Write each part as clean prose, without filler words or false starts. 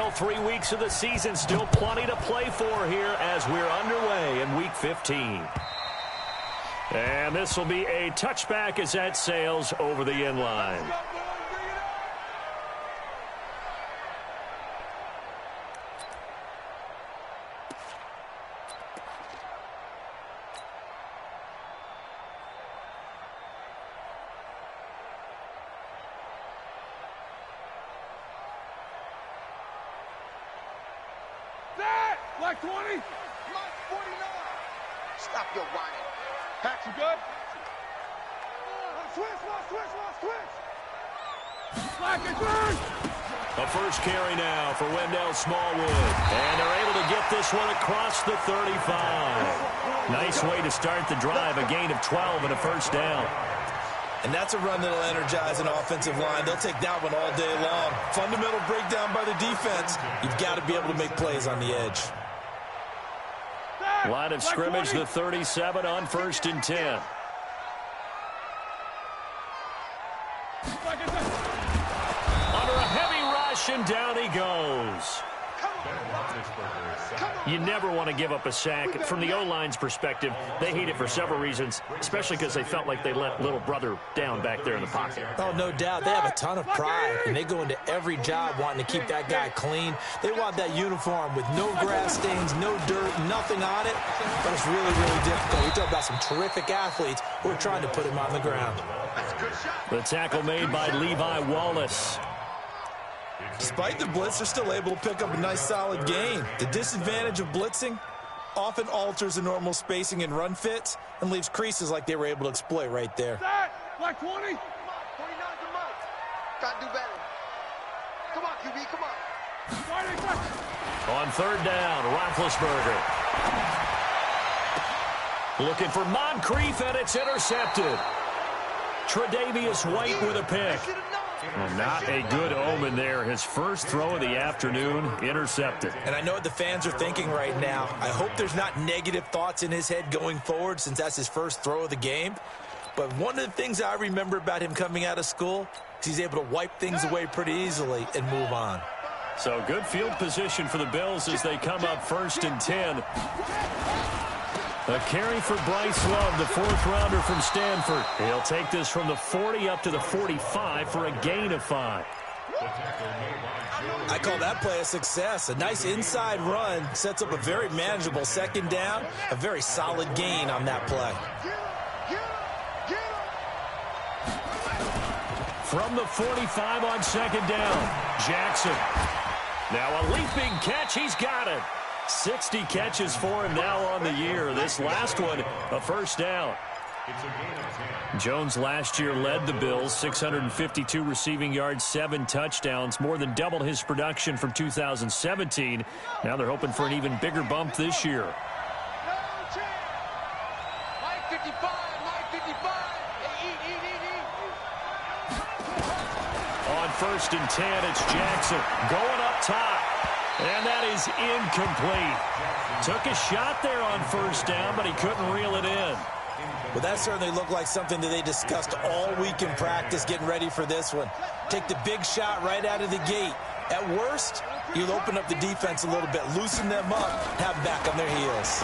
Final 3 weeks of the season. Still plenty to play for here as we're underway in Week 15. And this will be a touchback as that sails over the end line. Black 20. Black 49. Stop your whining. Pack, you good? Switch. Black and turn. A first carry now for Wendell Smallwood. And they're able to get this one across the 35. Nice way to start the drive. A gain of 12 and a first down. And that's a run that'll energize an offensive line. They'll take that one all day long. Fundamental breakdown by the defense. You've got to be able to make plays on the edge. Line of scrimmage, the 37 on 1st and 10. Under a heavy rush, and down he goes. You never want to give up a sack. From the O-line's perspective, they hate it for several reasons, especially because they felt like they let little brother down back there in the pocket. Oh, no doubt. They have a ton of pride, and they go into every job wanting to keep that guy clean. They want that uniform with no grass stains, no dirt, nothing on it. But it's really, really difficult. We talk about some terrific athletes who are trying to put him on the ground. The tackle made by Levi Wallace. Despite the blitz, they're still able to pick up a nice solid gain. The disadvantage of blitzing often alters the normal spacing and run fits and leaves creases like they were able to exploit right there. Black 20. 49's a month. Gotta do better. Come on, QB, come on. On 3rd down, Roethlisberger. Looking for Moncrief, and it's intercepted. Tre'Davious White with a pick. Well, not a good omen there. His first throw of the afternoon, intercepted. And I know what the fans are thinking right now. I hope there's not negative thoughts in his head going forward since that's his first throw of the game. But one of the things I remember about him coming out of school is he's able to wipe things away pretty easily and move on. So good field position for the Bills as they come up 1st and 10. A carry for Bryce Love, the 4th-rounder from Stanford. He'll take this from the 40 up to the 45 for a gain of 5. I call that play a success. A nice inside run sets up a very manageable 2nd down, a very solid gain on that play. From the 45 on 2nd down, Jackson. Now a leaping catch, he's got it. 60 catches for him now on the year. This last one, a first down. Jones last year led the Bills, 652 receiving yards, 7 touchdowns, more than doubled his production from 2017. Now they're hoping for an even bigger bump this year. On 1st and 10, it's Jackson going up top. And that is incomplete. Took a shot there on 1st down, but he couldn't reel it in. Well, that certainly looked like something that they discussed all week in practice, getting ready for this one. Take the big shot right out of the gate. At worst, you'll open up the defense a little bit, loosen them up, have them back on their heels.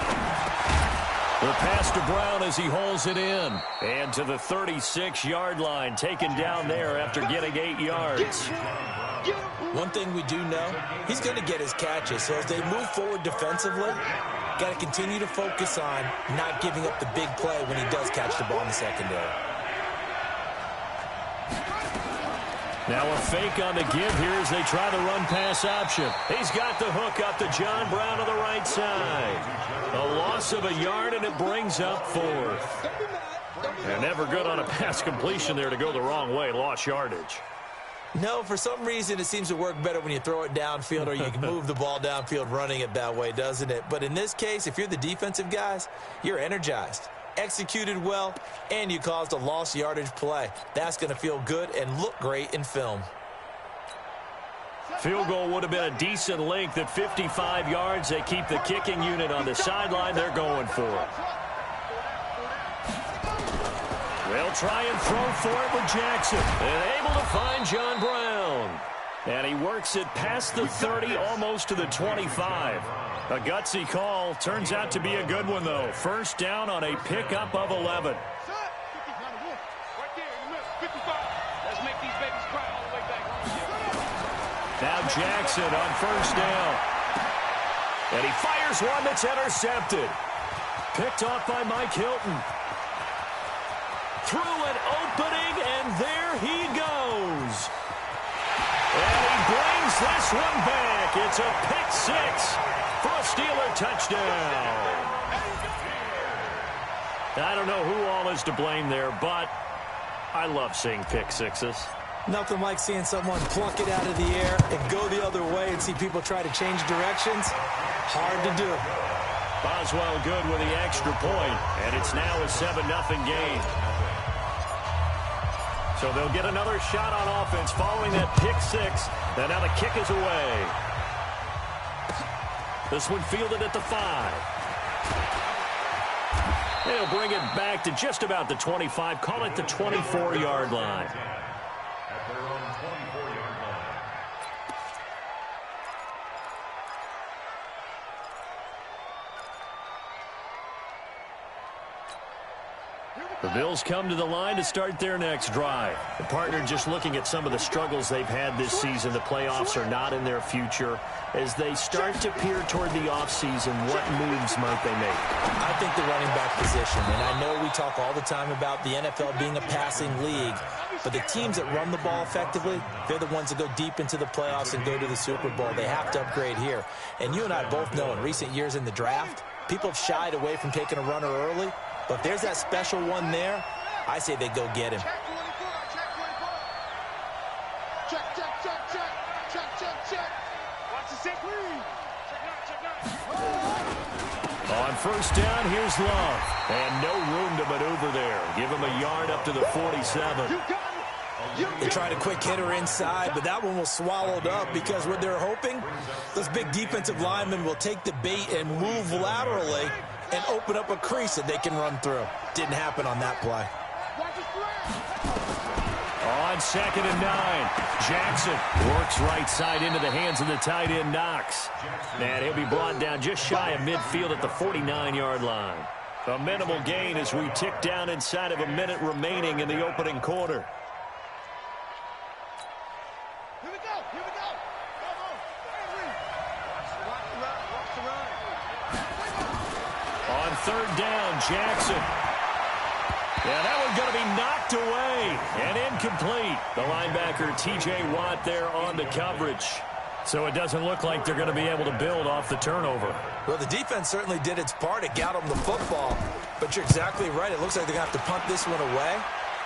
The pass to Brown as he holds it in. And to the 36-yard line, taken down there after getting 8 yards. One thing we do know, he's going to get his catches. So as they move forward defensively, got to continue to focus on not giving up the big play when he does catch the ball in the secondary. Now a fake on the give here as they try the run-pass option. He's got the hook up to John Brown on the right side. A loss of a yard, and it brings up 4th. And never good on a pass completion there to go the wrong way. Lost yardage. No, for some reason it seems to work better when you throw it downfield or you can move the ball downfield running it that way, doesn't it? But in this case, if you're the defensive guys, you're energized, executed well, and you caused a lost yardage play. That's going to feel good and look great in film. Field goal would have been a decent length at 55 yards. They keep the kicking unit on the sideline. They're going for it. They'll try and throw for it with Jackson. And able to find John Brown. And he works it past the 30, almost to the 25. A gutsy call. Turns out to be a good one, though. First down on a pickup of 11. Now Jackson on first down. And he fires one that's intercepted. Picked off by Mike Hilton. Through an opening, and there he goes. And he brings this one back. It's a pick six for a Steeler touchdown. I don't know who all is to blame there, but I love seeing pick sixes. Nothing like seeing someone pluck it out of the air and go the other way and see people try to change directions. Hard to do. Boswell good with the extra point, and it's now a 7-0 game. So they'll get another shot on offense following that pick six. And now the kick is away. This one fielded at the 5. They'll bring it back to just about the 25. Call it the 24-yard line. The Bills come to the line to start their next drive. The partner just looking at some of the struggles they've had this season. The playoffs are not in their future. As they start to peer toward the offseason, what moves might they make? I think the running back position. And I know we talk all the time about the NFL being a passing league. But the teams that run the ball effectively, they're the ones that go deep into the playoffs and go to the Super Bowl. They have to upgrade here. And you and I both know in recent years in the draft, people have shied away from taking a runner early. But if there's that special one there, I say they go get him. Check 24, check 24. Check, check, check, check. Check, check, check. Watch the set, please. Check out. On first down, here's Love. And no room to maneuver there. Give him a yard up to the 47. You got it. They tried a quick hitter inside, but that one was swallowed up because what they're hoping, those big defensive linemen will take the bait and move laterally and open up a crease that they can run through. Didn't happen on that play. On 2nd and 9, Jackson works right side into the hands of the tight end Knox. And he'll be brought down just shy of midfield at the 49-yard line. A minimal gain as we tick down inside of a minute remaining in the opening quarter. Here we go, here we go. Come on. Watch the run, watch the run. On 3rd down, Jackson. Yeah, that one's going to be knocked away and incomplete. The linebacker, T.J. Watt, there on the coverage. So it doesn't look like they're going to be able to build off the turnover. Well, the defense certainly did its part. It got them the football. But you're exactly right. It looks like they're going to have to punt this one away.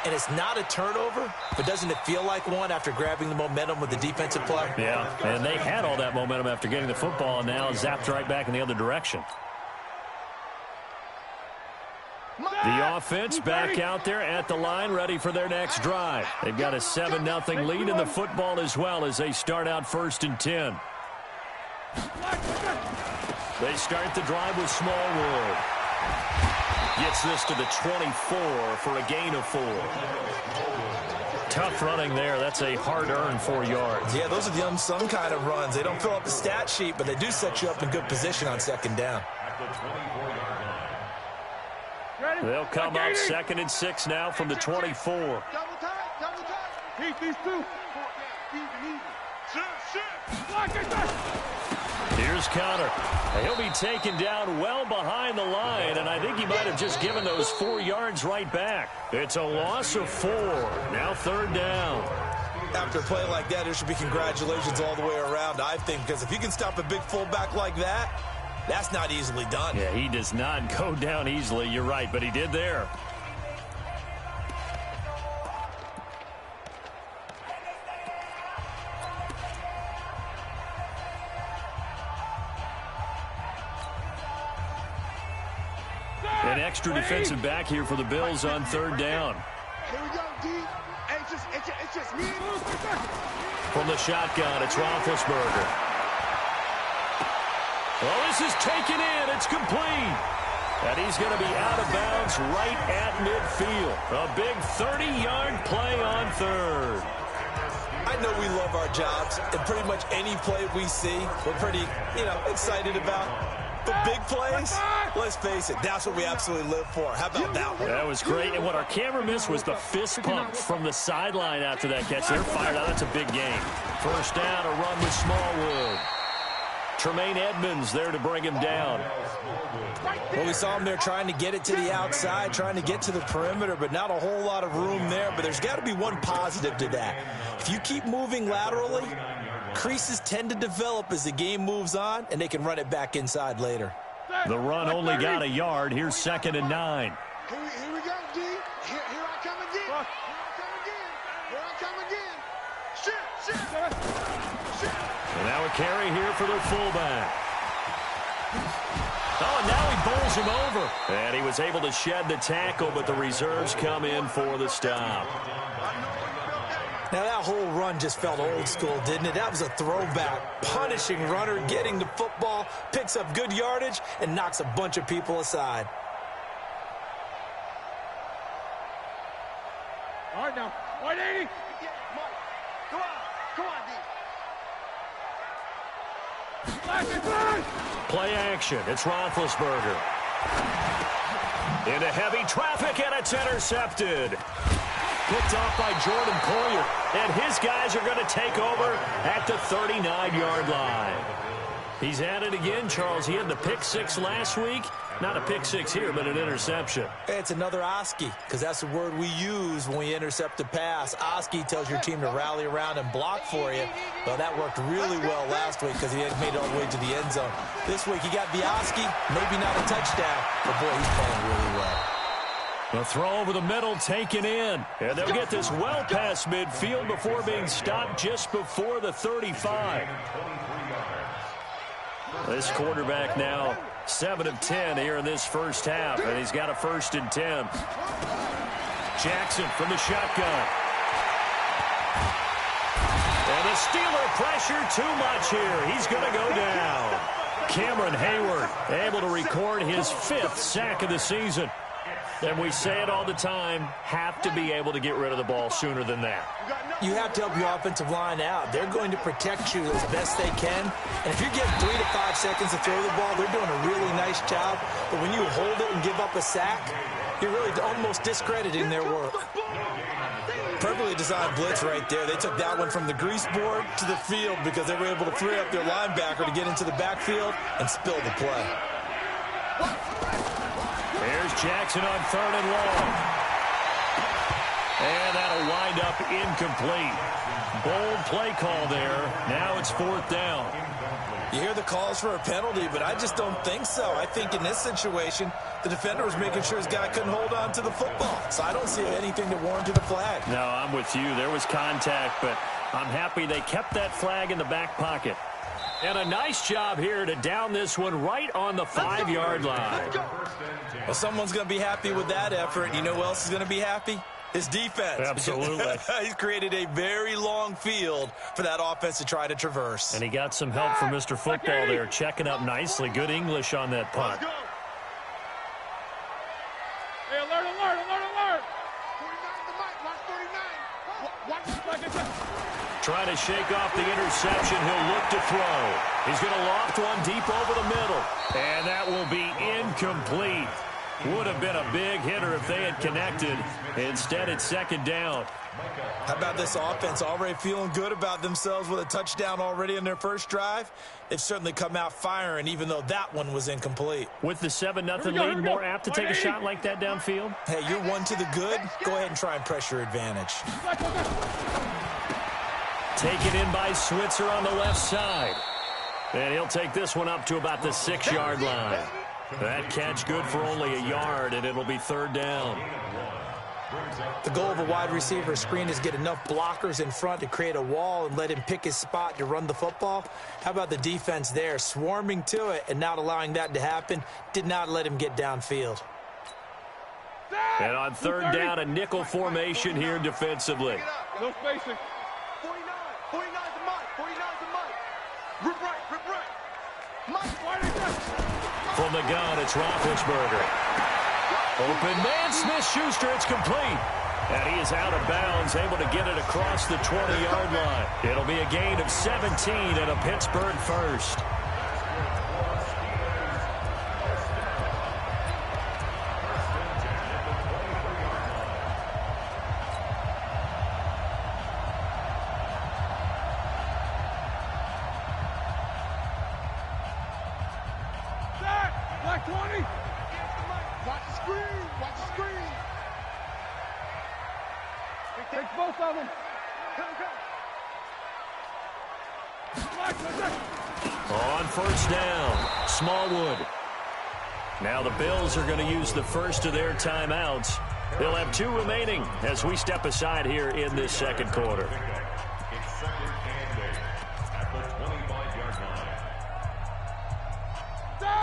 And it's not a turnover, but doesn't it feel like one after grabbing the momentum with the defensive play? Yeah, and they had all that momentum after getting the football, and now zapped right back in the other direction. The offense back out there at the line, ready for their next drive. They've got a 7-0 lead in the football as well as they start out 1st and 10. They start the drive with Smallwood. Gets this to the 24 for a gain of 4. Tough running there. That's a hard-earned 4 yards. Yeah, those are the unsung kind of runs. They don't fill up the stat sheet, but they do set you up in good position on 2nd down. They'll come up 2nd and 6 now from the 24. Double tight, double tight. Keep these two. Here's Connor. He'll be taken down well behind the line, and I think he might have just given those 4 yards right back. It's a loss of 4. Now 3rd down. After a play like that, there should be congratulations all the way around, I think, because if you can stop a big fullback like that, that's not easily done. Yeah, he does not go down easily. You're right, but he did there. An extra defensive back here for the Bills on 3rd down. Here we go, D. It's just me. From the shotgun, it's Roethlisberger. Well, this is taken in. It's complete. And he's going to be out of bounds right at midfield. A big 30-yard play on 3rd. I know we love our jobs, and pretty much any play we see, we're pretty, excited about. But big plays, let's face it, that's what we absolutely live for. How about that one? That was great. And what our camera missed was the fist pump from the sideline after that catch. They're fired out. That's a big game. First down, a run with Smallwood. Tremaine Edmonds there to bring him down. Well, we saw him there trying to get it to the outside, trying to get to the perimeter, but not a whole lot of room there. But there's got to be one positive to that. If you keep moving laterally, creases tend to develop as the game moves on, and they can run it back inside later. The run only got a yard. Here's 2nd and 9. Here we go, D. Here I come again. Here I come again. Shit. And now a carry here for their fullback. Oh, and now he bowls him over. And he was able to shed the tackle, but the reserves come in for the stop. Now, that whole run just felt old school, didn't it? That was a throwback, punishing runner, getting the football, picks up good yardage, and knocks a bunch of people aside. All right, now. 180. Yeah, Mike. Come on, D. Play action. It's Roethlisberger. Into heavy traffic, and it's intercepted. Picked off by Jordan Collier. And his guys are going to take over at the 39-yard line. He's at it again, Charles. He had the pick six last week. Not a pick six here, but an interception. It's another Oski, because that's the word we use when we intercept a pass. Oski tells your team to rally around and block for you. Well, that worked really well last week because he had made it all the way to the end zone. This week he got the Oski, maybe not a touchdown, but boy, he's playing really well. The throw over the middle taken in. And they'll get this well past midfield before being stopped just before the 35. This quarterback now 7 of 10 here in this first half, and he's got a 1st and 10. Jackson from the shotgun. And the Steeler pressure too much here. He's going to go down. Cameron Hayward able to record his 5th sack of the season. And we say it all the time, have to be able to get rid of the ball sooner than that. You have to help your offensive line out. They're going to protect you as best they can. And if you're getting 3 to 5 seconds to throw the ball, they're doing a really nice job. But when you hold it and give up a sack, you're really almost discrediting their work. Perfectly designed blitz right there. They took that one from the grease board to the field because they were able to free up their linebacker to get into the backfield and spill the play. There's Jackson on 3rd and long. And that'll wind up incomplete. Bold play call there. Now it's 4th down. You hear the calls for a penalty, but I just don't think so. I think in this situation, the defender was making sure his guy couldn't hold on to the football. So I don't see anything that warranted a flag. No, I'm with you. There was contact, but I'm happy they kept that flag in the back pocket. And a nice job here to down this one right on the 5-yard line. Well, someone's going to be happy with that effort. You know who else is going to be happy? His defense. Absolutely. He's created a very long field for that offense to try to traverse. And he got some help from Mr. Football there, checking up nicely. Good English on that punt. Hey, alert, alert, alert, alert. 49 to Mike, watch 49. Trying to shake off the interception. He'll look to throw. He's going to loft one deep over the middle. And that will be incomplete. Would have been a big hitter if they had connected. Instead, it's 2nd down. How about this offense already feeling good about themselves with a touchdown already in their first drive? They've certainly come out firing, even though that one was incomplete. With the 7-0 lead, more apt to take a shot like that downfield? Hey, you're one to the good. Go ahead and try and press your advantage. Taken in by Switzer on the left side. And he'll take this one up to about the 6-yard line. That catch good for only a yard, and it'll be 3rd down. The goal of a wide receiver screen is get enough blockers in front to create a wall and let him pick his spot to run the football. How about the defense there, swarming to it and not allowing that to happen? Did not let him get downfield. And on 3rd down, a nickel formation here defensively. No spacing. 49 to Mike, 49 to Mike. Rip right. Mike, why did that? From the gun, it's Roethlisberger. Open man, Smith-Schuster, it's complete. And he is out of bounds, able to get it across the 20-yard line. It'll be a gain of 17 and a Pittsburgh first. Black 20. Watch the screen. Watch the screen. Take both of them. On first down, Smallwood. Now the Bills are going to use the first of their timeouts. They'll have 2 remaining as we step aside here in this second quarter.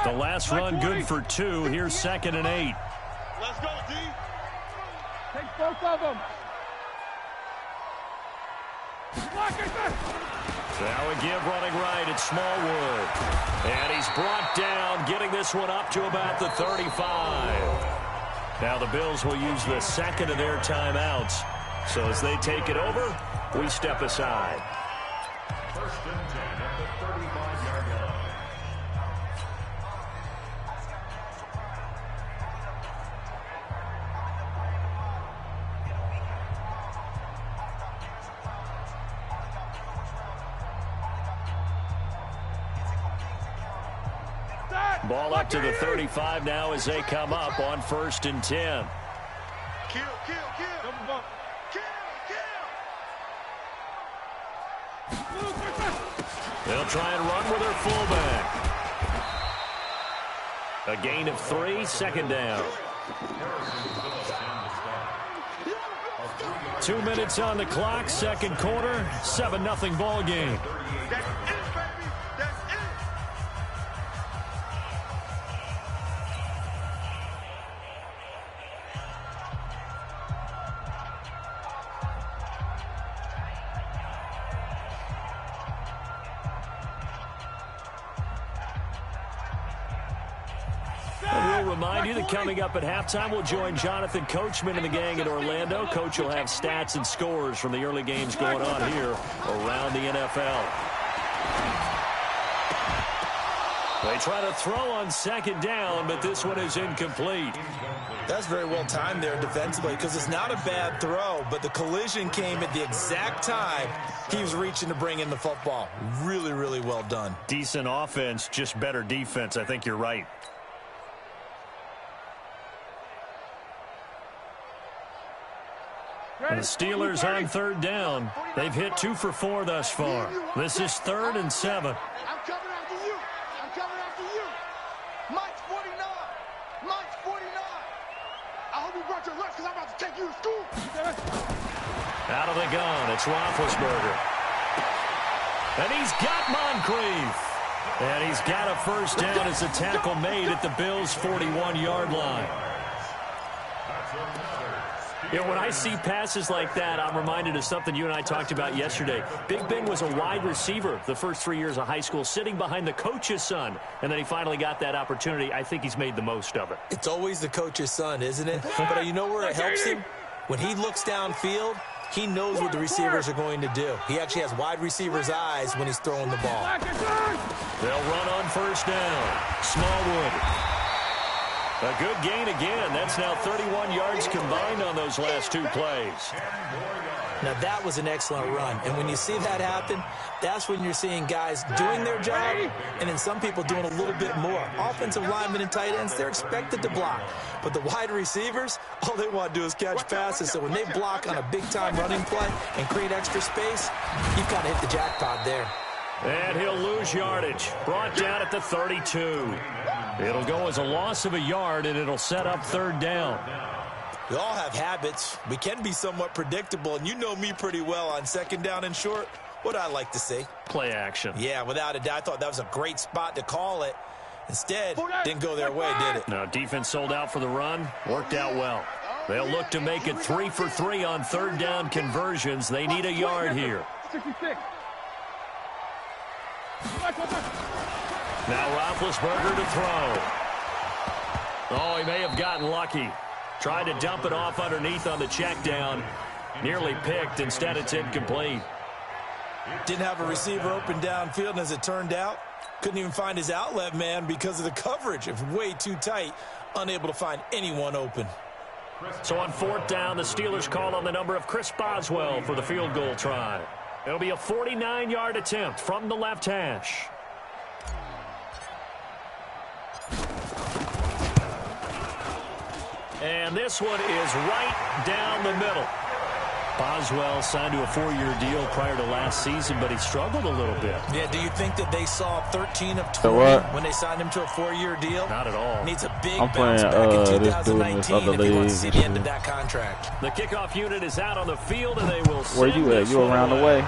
The last run good for 2. Here's 2nd and 8. Let's go, D. Take both of them. Now a give running right. It's Smallwood. And he's brought down, getting this one up to about the 35. Now the Bills will use the second of their timeouts. So as they take it over, we step aside. First and 10 at the 35-yard line. Ball up to the 35 now as they come up on 1st and 10. Kill. Double bump. Kill. They'll try and run with their fullback. A gain of 3, 2nd down. 2 minutes on the clock, second quarter, 7-0 ball game. That's it, baby. That's it. And we'll remind you that coming up at halftime, we'll join Jonathan Coachman and the gang in Orlando. Coach will have stats and scores from the early games going on here around the NFL. They try to throw on 2nd down, but this one is incomplete. That's very well timed there defensively because it's not a bad throw, but the collision came at the exact time he was reaching to bring in the football. Really, really well done. Decent offense, just better defense. I think you're right. And the Steelers on 3rd down. They've hit 2 for 4 thus far. This is 3rd and 7. I'm coming after you. I'm coming after you. Mike's 49. Mike's 49. I hope you brought your lunch because I'm about to take you to school. Out of the gun, it's Roethlisberger. And he's got Moncrief. And he's got a first down as a tackle made at the Bills' 41-yard line. You know, when I see passes like that, I'm reminded of something you and I talked about yesterday. Big Ben was a wide receiver the first 3 years of high school, sitting behind the coach's son, and then he finally got that opportunity. I think he's made the most of it. It's always the coach's son, isn't it? But you know where it helps him? When he looks downfield, he knows what the receivers are going to do. He actually has wide receivers' eyes when he's throwing the ball. They'll run on first down. Smallwood. A good gain again. That's now 31 yards combined on those last 2 plays. Now, that was an excellent run. And when you see that happen, that's when you're seeing guys doing their job and then some people doing a little bit more. Offensive linemen and tight ends, they're expected to block. But the wide receivers, all they want to do is catch passes. So when they block on a big-time running play and create extra space, you've got to hit the jackpot there. And he'll lose yardage. Brought down at the 32. It'll go as a loss of a yard, and it'll set up 3rd down. We all have habits. We can be somewhat predictable, and you know me pretty well on 2nd down and short. What I like to see. Play action. Yeah, without a doubt. I thought that was a great spot to call it. Instead, didn't go their way, did it? No, defense sold out for the run. Worked out well. They'll look to make it 3 for 3 on 3rd down conversions. They need a yard here. 66. Now Roethlisberger to throw. Oh, he may have gotten lucky. Tried to dump it off underneath on the check down. Nearly picked. Instead, it's incomplete. Didn't have a receiver open downfield, and as it turned out, couldn't even find his outlet man because of the coverage. It was way too tight, unable to find anyone open. So on 4th down, the Steelers call on the number of Chris Boswell for the field goal try. It'll be a 49-yard attempt from the left hash. And this one is right down the middle. Boswell signed to a 4-year deal prior to last season, but he struggled a little bit. Yeah, do you think that they saw 13 of 20 when they signed him to a 4-year deal? Not at all. Needs a big bounce back in 2019 if he wants to see the end of that contract. The kickoff unit is out on the field, and they will send Where you at? You around the way?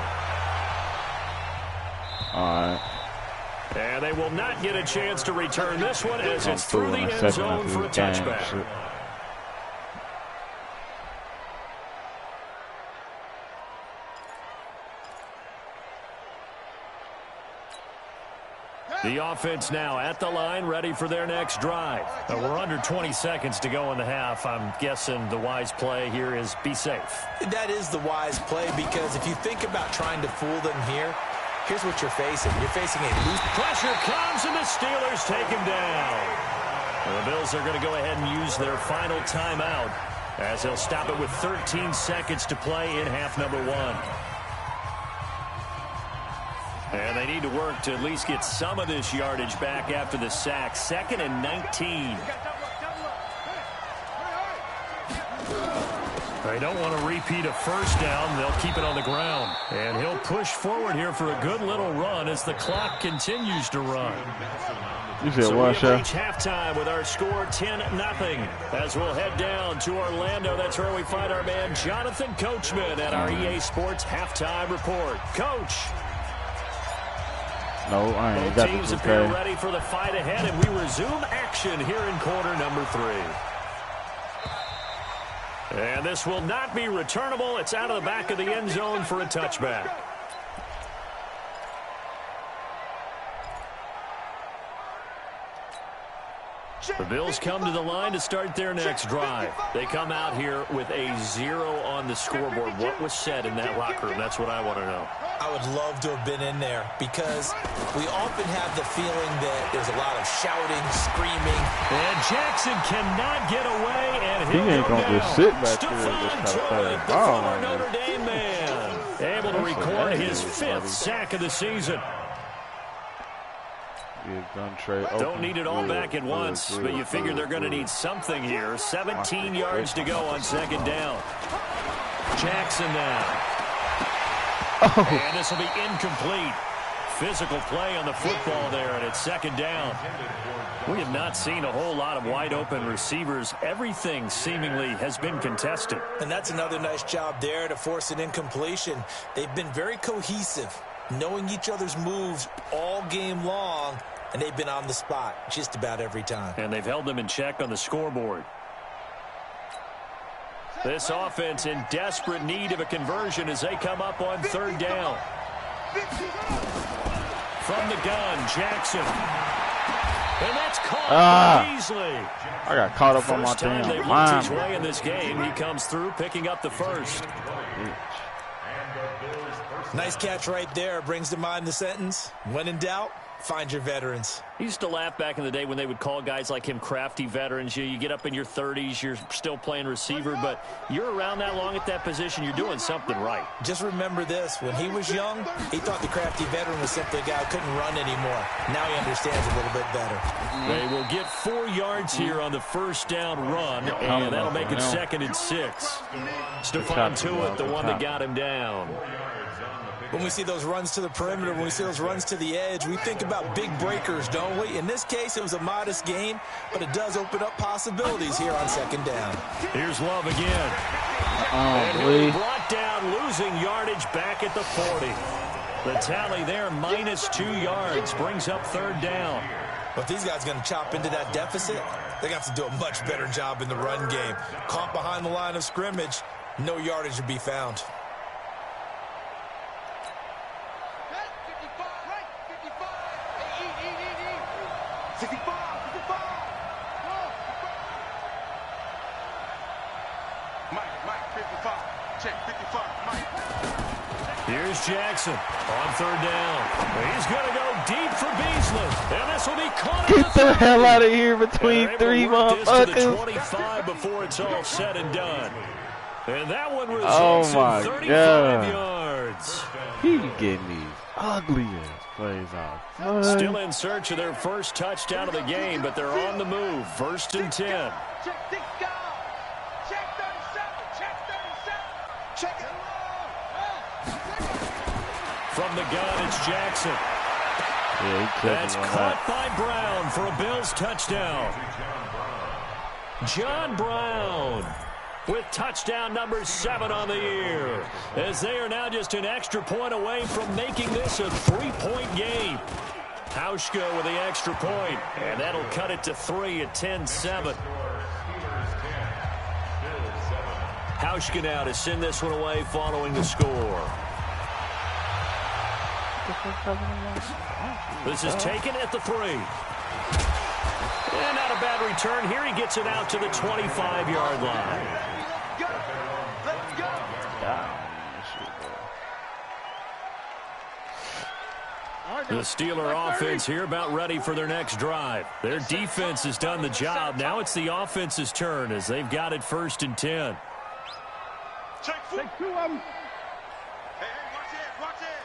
All right. And they will not get a chance to return this one as it's through the end zone for a touchback. The offense now at the line, ready for their next drive. We're under 20 seconds to go in the half. I'm guessing the wise play here is be safe. That is the wise play, because if you think about trying to fool them here, here's what you're facing. You're facing a loose. Pressure comes, and the Steelers take him down. Well, the Bills are going to go ahead and use their final timeout as they'll stop it with 13 seconds to play in half number 1. And they need to work to at least get some of this yardage back after the sack. 2nd and 19. They don't want to repeat a first down. They'll keep it on the ground. And he'll push forward here for a good little run as the clock continues to run. So we reach halftime with our score 10-0. As we'll head down to Orlando, that's where we find our man Jonathan Coachman at our EA Sports Halftime Report. Coach. No, I ain't Both got teams the appear ready for the fight ahead, and we resume action here in quarter number 3. And this will not be returnable. It's out of the back of the end zone for a touchback. The Bills come to the line to start their next drive. They come out here with a 0 on the scoreboard. What was said in that locker room? That's what I want to know. I would love to have been in there, because we often have the feeling that there's a lot of shouting, screaming. And Jackson cannot get away, and he ain't going to just sit back there Stephon and just Tuitt, the oh, former Notre Dame man, able to record his 5th sack of the season. Don't need it all back at once, but you figure they're going to need something here. 17 yards to go on 2nd down. Jackson now. And this will be incomplete. Physical play on the football there, and it's 2nd down. We have not seen a whole lot of wide-open receivers. Everything seemingly has been contested. And that's another nice job there to force an incompletion. They've been very cohesive, knowing each other's moves all game long, and they've been on the spot just about every time. And they've held them in check on the scoreboard. This offense in desperate need of a conversion as they come up on 3rd down. From the gun, Jackson. And that's caught by Beasley. I got caught up on my damn team. They've looked his way in this game. He comes through, picking up the 1st. Nice catch right there. Brings to mind the sentence, when in doubt, find your veterans. He used to laugh back in the day when they would call guys like him crafty veterans. You get up in your 30s, you're still playing receiver, but you're around that long at that position, you're doing something right. Just remember this. When he was young, he thought the crafty veteran was simply a guy who couldn't run anymore. Now he understands a little bit better. They will get 4 yards here on the 1st down run, and that'll make it 2nd and 6. Stephon Tuitt, the one that got him down. When we see those runs to the perimeter, when we see those runs to the edge, we think about big breakers, don't we? In this case, it was a modest gain, but it does open up possibilities here on 2nd down. Here's Love again. And he'll be brought down, losing yardage back at the 40. The tally there, -2 yards, brings up 3rd down. But these guys are going to chop into that deficit. They got to do a much better job in the run game. Caught behind the line of scrimmage, no yardage to be found. 65. Mike, 55. Check, 55. Mike. Here's Jackson on third down. He's going to go deep for Beasley. And this will be caught. Get the hell out of here between three motherfuckers. motherfuckers. 25 before it's all said and done. And that one results Oh my in 35 God. yards. He getting these ugliest plays off. Still in search of their first touchdown of the game, but they're on the move. First and 10. Check 6 down. Check 37. Check 37. Check it. From the gun, it's Jackson. Yeah, he That's one caught by Brown for a Bills touchdown. John Brown with touchdown number 7 on the year, as they are now just an extra point away from making this a 3-point game. Hauschka with the extra point, and that'll cut it to 3 at 10-7. Hauschka now to send this one away following the score. This is taken at the 3. And not a bad return here. He gets it out to the 25-yard line. Let's go. The Steeler offense here about ready for their next drive. Their defense has done the job. Now it's the offense's turn as they've got it first and 10. Check 2 of them. Hey, watch it.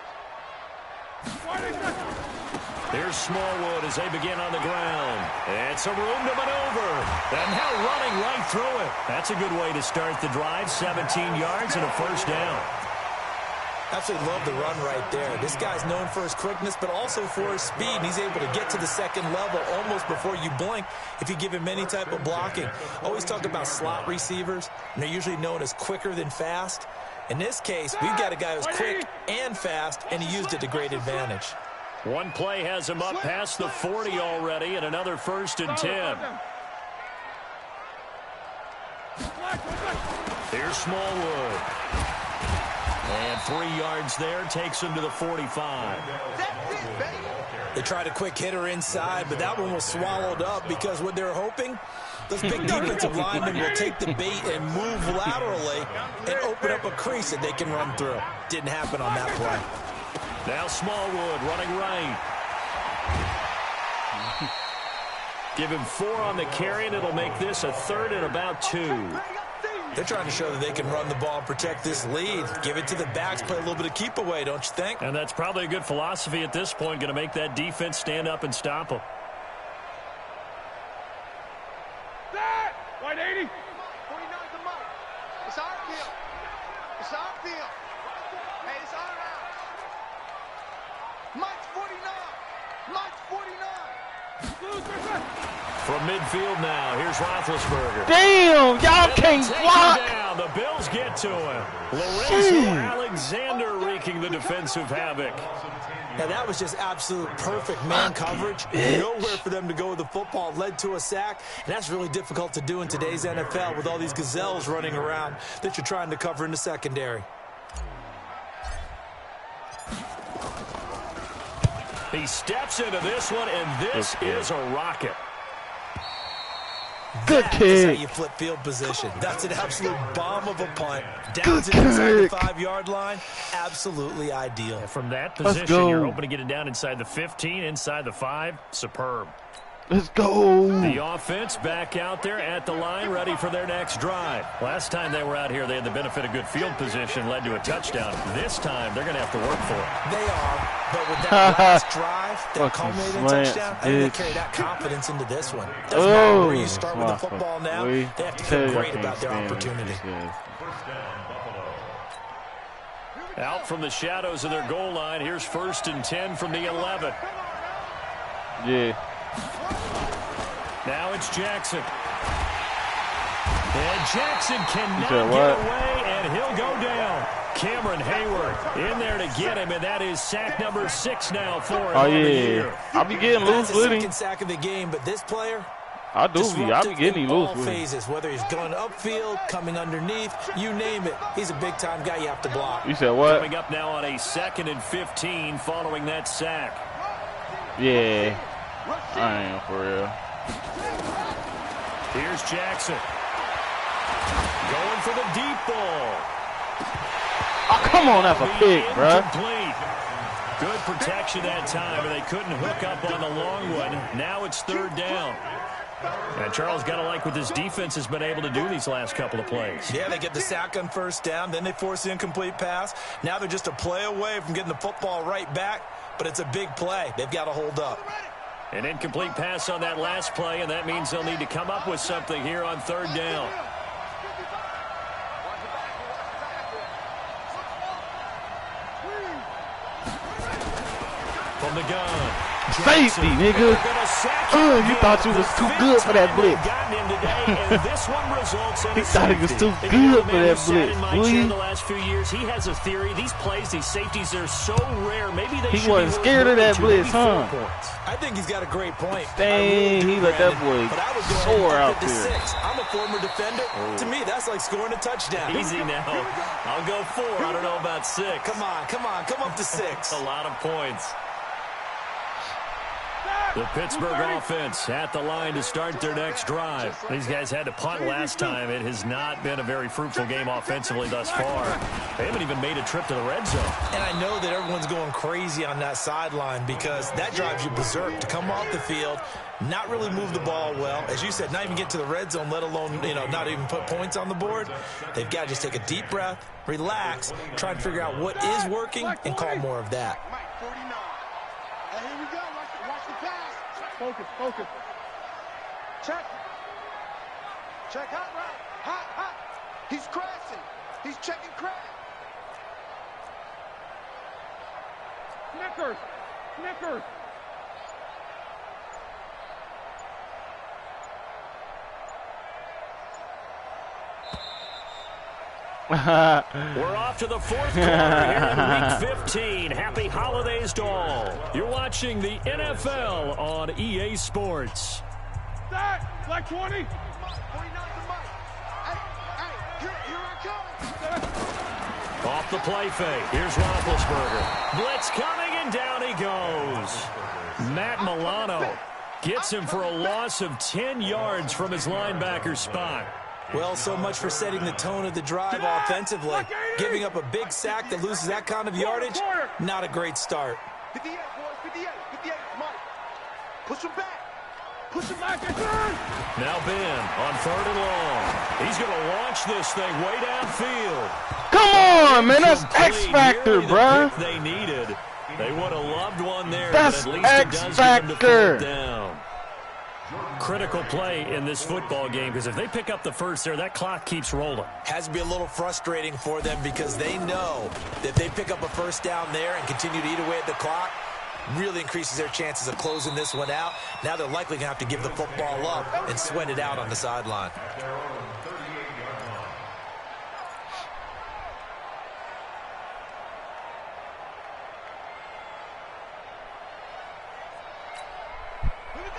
Here's Smallwood as they begin on the ground. And some room to maneuver. And now running right through it. That's a good way to start the drive. 17 yards and a first down. Absolutely love the run right there. This guy's known for his quickness, but also for his speed. And he's able to get to the second level almost before you blink if you give him any type of blocking. Always talk about slot receivers, and they're usually known as quicker than fast. In this case, we've got a guy who's quick and fast, and he used it to great advantage. One play has him up past the 40 already, and another first and 10. Here's Smallwood. And 3 yards there takes him to the 45. They tried a quick hitter inside, but that one was swallowed up because what they're hoping, those big defensive linemen will take the bait and move laterally and open up a crease that they can run through. Didn't happen on that play. Now Smallwood running right. Give him 4 on the carry, and it'll make this a 3rd and about 2. They're trying to show that they can run the ball and protect this lead. Give it to the backs, play a little bit of keep away, don't you think? And that's probably a good philosophy at this point, going to make that defense stand up and stop them. White 80. 49's the mark. It's our field. It's our field. Hey, it's our house. Mike's 49. Mike's 49. From midfield now, here's Roethlisberger. Damn, y'all can't block. Down. The Bills get to him. Lorenzo Alexander wreaking the defensive havoc. Now, that was just absolute perfect man coverage. Nowhere for them to go with the football. Led to a sack, and that's really difficult to do in today's NFL with all these gazelles running around that you're trying to cover in the secondary. He steps into this one, and this is a rocket. Good That is how kick. you flip field position. That's an absolute bomb of a punt. Down to inside the 5-yard line. Absolutely ideal. From that Let's position, go. you're hoping to get it down inside the 15, inside the 5. Superb. Let's go. The offense back out there at the line, ready for their next drive. Last time they were out here, they had the benefit of good field position, led to a touchdown. This time, they're going to have to work for it. They are, but with that last drive, that Fucking culminating slants, touchdown, I think they bitch. carry that confidence into this one. Doesn't matter where you start with the motherfucker. football now, We they have to tell feel you I great can't about their stand opportunity. these guys. Out from the shadows of their goal line, here's first and 10 from the 11. Yeah. Now it's Jackson. And Jackson cannot said get what? away, and he'll go down. Cameron Hayward in there to get him, and that is sack number 6 now for him Oh, on the yeah. year. I be getting That's loose the with him. second sack of the game, but this player, I do be. I be disruptive getting in loose all with him. phases, whether he's going upfield, coming underneath, you name it. He's a big-time guy you have to block. You said what? Coming up now on a 2nd and 15 following that sack. Yeah. I am for real. Here's Jackson. Going for the deep ball. Oh, come on, that's a pick, bro. Incomplete. Good protection that time, and they couldn't hook up on the long one. Now it's third down. And Charles got to like what this defense has been able to do these last couple of plays. Yeah, they get the sack on first down, then they force the incomplete pass. Now they're just a play away from getting the football right back, but it's a big play. They've got to hold up. An incomplete pass on that last play, and that means they'll need to come up with something here on third down. From the gun. Safety, nigga. You thought you was too good for that blitz. He thought he was too good for that blitz. In the last few years, he has a theory. These plays, these safeties, are so rare. Maybe they he wasn't scared of that blitz, huh? I think he's got a great point. Dang, he let that boy soar out there. I'm a former defender. To me, that's like scoring a touchdown. Easy now. I'll go 4. I don't know about 6. Come on. Come up to 6. A lot of points. The Pittsburgh offense at the line to start their next drive. These guys had to punt last time. It has not been a very fruitful game offensively thus far. They haven't even made a trip to the red zone. And I know that everyone's going crazy on that sideline because that drives you berserk to come off the field, not really move the ball well. As you said, not even get to the red zone, let alone, not even put points on the board. They've got to just take a deep breath, relax, try and figure out what is working, and call more of that. And here we go. Watch the pass. Focus. Check. Hot route. Hot. He's crashing. He's checking crash. Snickers. We're off to the fourth quarter here in Week 15. Happy holidays to all. You're watching the NFL on EA Sports. Like 20. 49 to Mike. Hey, here I come. Off the play fake. Here's Roethlisberger. Blitz coming, and down he goes. Matt Milano gets him for a loss of 10 yards from his linebacker spot. Well, so much for setting the tone of the drive offensively. Giving up a big sack that loses that kind of yardage, not a great start. 58, boys, 58, Mike. Push him back. Now Ben on 3rd and long. He's going to launch this thing way downfield. Come on, man. That's X Factor, bro. They needed. They would have loved one there. That's but at least X it does Factor. get them to pull it down. Critical play in this football game because if they pick up the first there, that clock keeps rolling. Has to be a little frustrating for them because they know that if they pick up a first down there and continue to eat away at the clock, really increases their chances of closing this one out. Now they're likely going to have to give the football up and sweat it out on the sideline.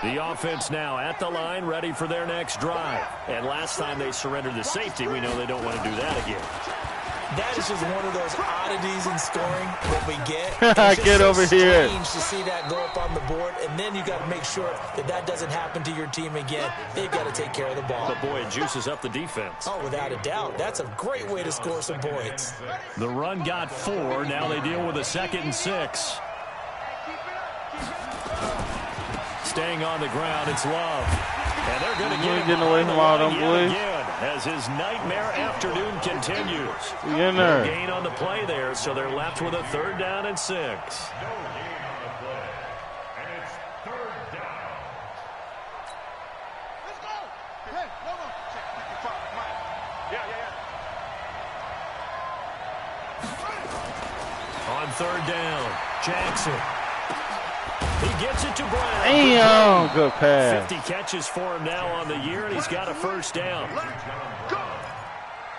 The offense now at the line, ready for their next drive. And last time they surrendered the safety, we know they don't want to do that again. That is just one of those oddities in scoring that we get. Get over here. It's to see that go up on the board, and then you got to make sure that that doesn't happen to your team again. They've got to take care of the ball. But boy, it juices up the defense. Oh, without a doubt. That's a great way to score some points. The run got 4. Now they deal with a 2nd and 6. Staying on the ground, it's Love. And they're going to get him getting away from all them boys. Again, as his nightmare afternoon continues. We in there. No gain on the play there, so they're left with a 3rd down and 6. And it's 3rd down. Let's go. Hey, no. Check. Mike. Yeah. On 3rd down, Jackson. He gets it to Brown. Damn, good pass. 50 catches for him now on the year, and he's got a 1st down.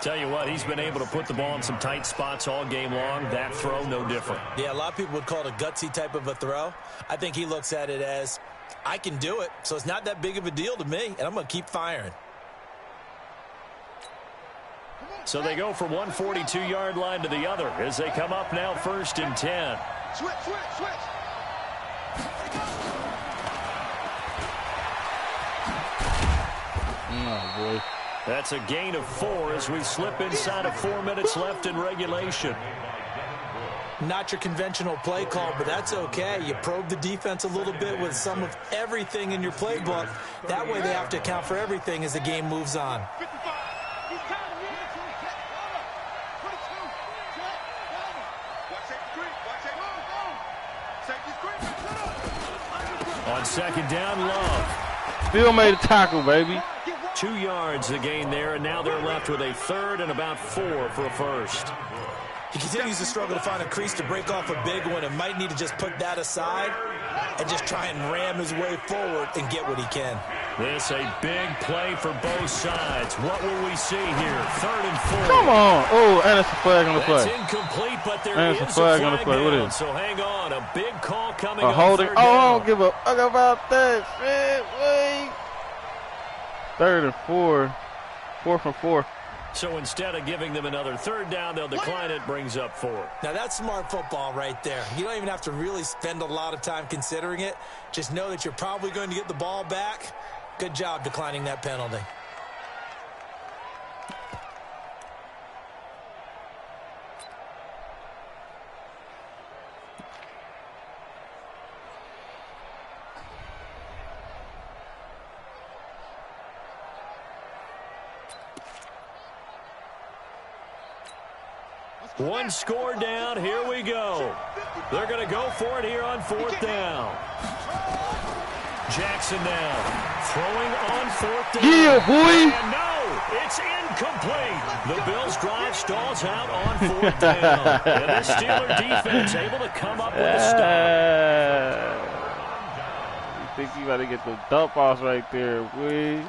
Tell you what, he's been able to put the ball in some tight spots all game long. That throw, no different. Yeah, a lot of people would call it a gutsy type of a throw. I think he looks at it as, I can do it, so it's not that big of a deal to me, and I'm going to keep firing. So they go from one 42-yard line to the other as they come up now 1st and 10. Switch. Oh, boy. That's a gain of 4 as we slip inside of 4 minutes left in regulation. Not your conventional play call, but that's okay. You probe the defense a little bit with some of everything in your playbook. That way they have to account for everything as the game moves on. On second down, Love. Still made a tackle, baby. 2 yards the gain there, and now they're left with a third and about 4 for a first. He continues to struggle to find a crease to break off a big one and might need to just put that aside and just try and ram his way forward and get what he can. This a big play for both sides. What will we see here? 3rd and 4. Come on. Oh, and it's a flag on the play. That's incomplete, but there And is it's a flag on the play. What down. is it? So hang on. A big call coming A on holding. 3rd Oh, I down. don't give a fuck about that shit. Wait. 3rd and 4. 4 from 4. So instead of giving them another 3rd down, they'll decline it, brings up 4. Now, that's smart football right there. You don't even have to really spend a lot of time considering it. Just know that you're probably going to get the ball back. Good job declining that penalty. One score down. Here we go. They're going to go for it here on 4th down. Jackson now throwing on 4th down. Yeah, boy. And no, it's incomplete. The Bills drive stalls out on 4th down. And the Steeler defense able to come up with a stop. You think you got to get the dump offs right there, boy.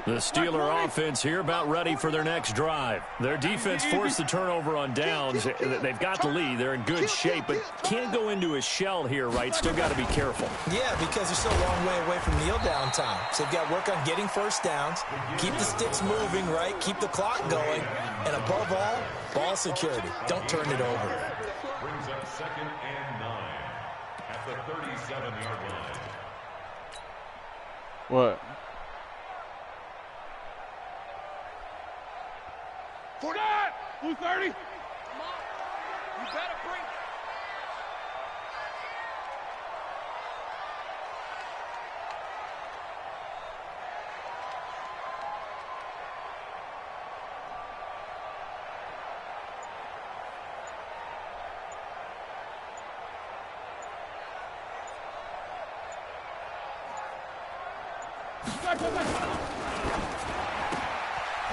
The Steeler offense here about ready for their next drive. Their defense forced the turnover on downs. They've got the lead. They're in good shape, but can't go into a shell here, right? Still got to be careful. Yeah, because they're still a long way away from kneel down time. So they've got to work on getting first downs, keep the sticks moving, right? Keep the clock going, and above all, ball security. Don't turn it over. Brings up 2nd and 9 at the 37-yard line. What? 49! Blue 30! Come on. You better bring.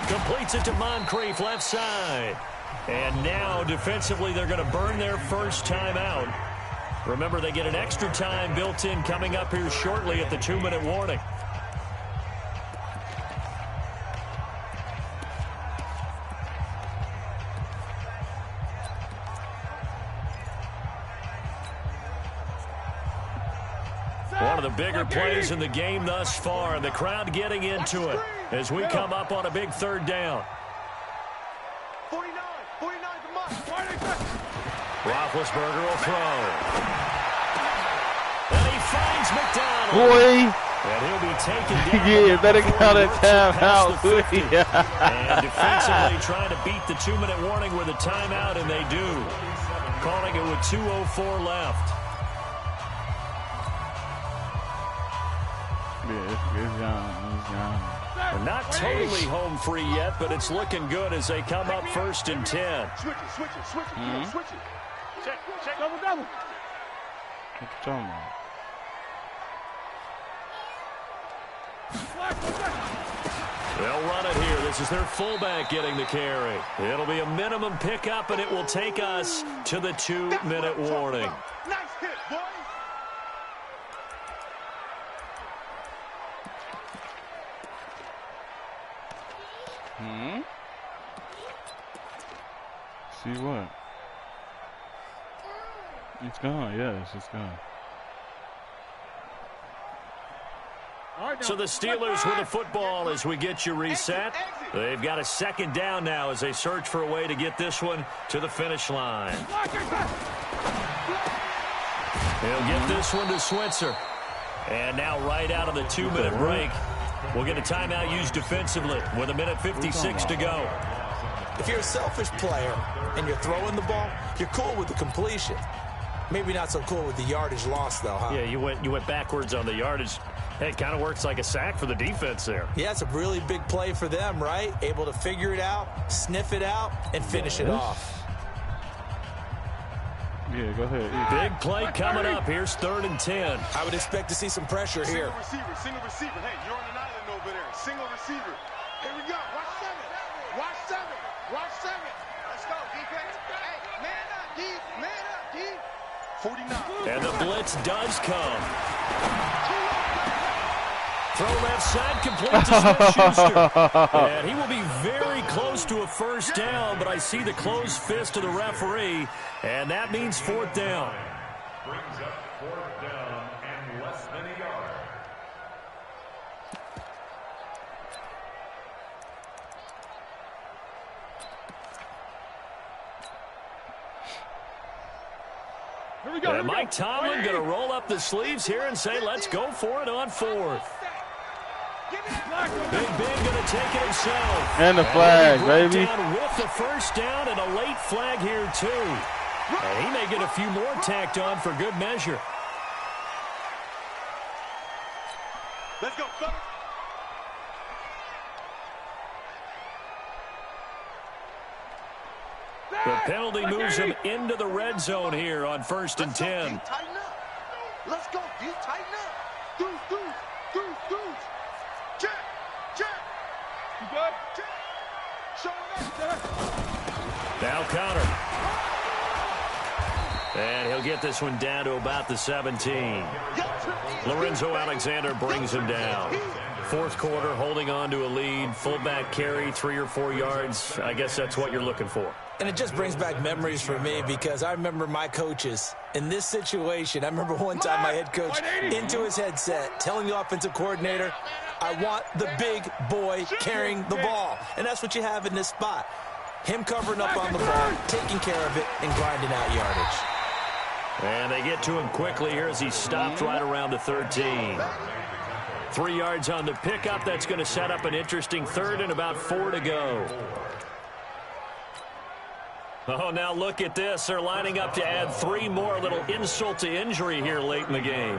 Completes it to Moncrief, left side. And now, defensively, they're going to burn their first timeout. Remember, they get an extra time built in coming up here shortly at the 2-minute warning. One of the bigger plays in the game thus far, and the crowd getting into it as we come up on a big 3rd down. 49 for Mike. Roethlisberger will throw. And he finds McDonald. Boy. And he'll be taken down. Yeah, better count a timeout. And defensively trying to beat the 2-minute warning with a timeout, and they do. Calling it with 2:04 left. We're not totally home free yet, but it's looking good as they come up 1st and 10. Switch it. Check. Double. What you talking about? They'll run it here. This is their fullback getting the carry. It'll be a minimum pickup, and it will take us to the 2-minute warning. Nice hit, boy. See what? It's gone, yes, it's gone. So the Steelers with the football as we get you reset. They've got a 2nd down now as they search for a way to get this one to the finish line. He'll get this one to Switzer. And now right out of the 2-minute break, we'll get a timeout used defensively with 1:56 to go. If you're a selfish player and you're throwing the ball, you're cool with the completion. Maybe not so cool with the yardage loss, though, huh? Yeah, you went backwards on the yardage. Hey, it kind of works like a sack for the defense there. Yeah, it's a really big play for them, right? Able to figure it out, sniff it out, and finish it off. Yeah, go ahead. Big play coming up. Here's 3rd and 10. I would expect to see some pressure here. Single receiver. Hey, you're on an island over there. Single receiver. Here we go. Watch 7. Watch 7. Watch 7. Let's go, defense. Hey, man up, D. Man up, D. 49. And the blitz does come. Throw left side, complete to Smith-Schuster. And he will be very close to a first down, but I see the closed fist of the referee, and that means 4th down. Brings up 4th down and less than a yard. Here we go. And Mike Tomlin going to roll up the sleeves here and say, let's go for it on 4th. Big Ben going to take it himself. And the flag, baby. Down with the first down and a late flag here, too. And he may get a few more tacked on for good measure. Let's go, fellas. The penalty moves him into the red zone here on 1st and 10. Tighten up. Let's go, D. Tighten up. Deuce. Check. You good? Check. Show up. Now Connor. And he'll get this one down to about the 17. Lorenzo Alexander brings him down. 4th quarter, holding on to a lead. Fullback carry, 3 or 4 yards. I guess that's what you're looking for. And it just brings back memories for me because I remember my coaches in this situation. I remember one time my head coach into his headset telling the offensive coordinator, I want the big boy carrying the ball. And that's what you have in this spot. Him covering up on the ball, taking care of it, and grinding out yardage. And they get to him quickly here as he stopped right around the 13. 3 yards on the pickup. That's going to set up an interesting 3rd and about 4 to go. Oh, now look at this. They're lining up to add 3 more. A little insult to injury here late in the game.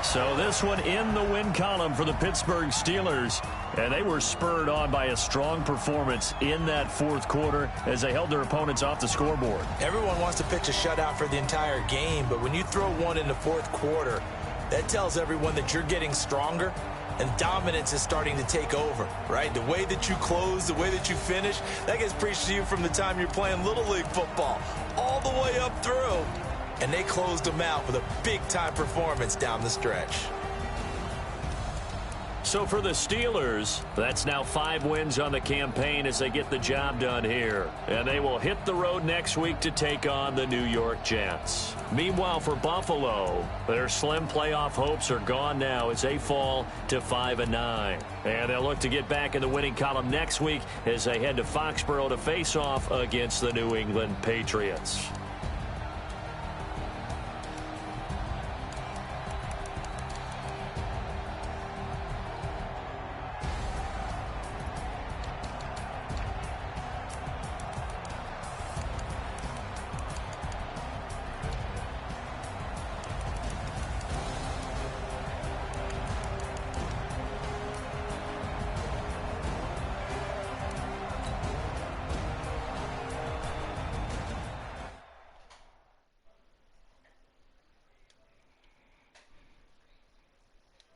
So this one in the win column for the Pittsburgh Steelers. And they were spurred on by a strong performance in that 4th quarter as they held their opponents off the scoreboard. Everyone wants to pitch a shutout for the entire game, but when you throw one in the 4th quarter, that tells everyone that you're getting stronger and dominance is starting to take over, right? The way that you close, the way that you finish, that gets preached to you from the time you're playing Little League football all the way up through. And they closed them out with a big-time performance down the stretch. So for the Steelers, that's now 5 wins on the campaign as they get the job done here. And they will hit the road next week to take on the New York Jets. Meanwhile, for Buffalo, their slim playoff hopes are gone now as they fall to 5-9. And they'll look to get back in the winning column next week as they head to Foxborough to face off against the New England Patriots.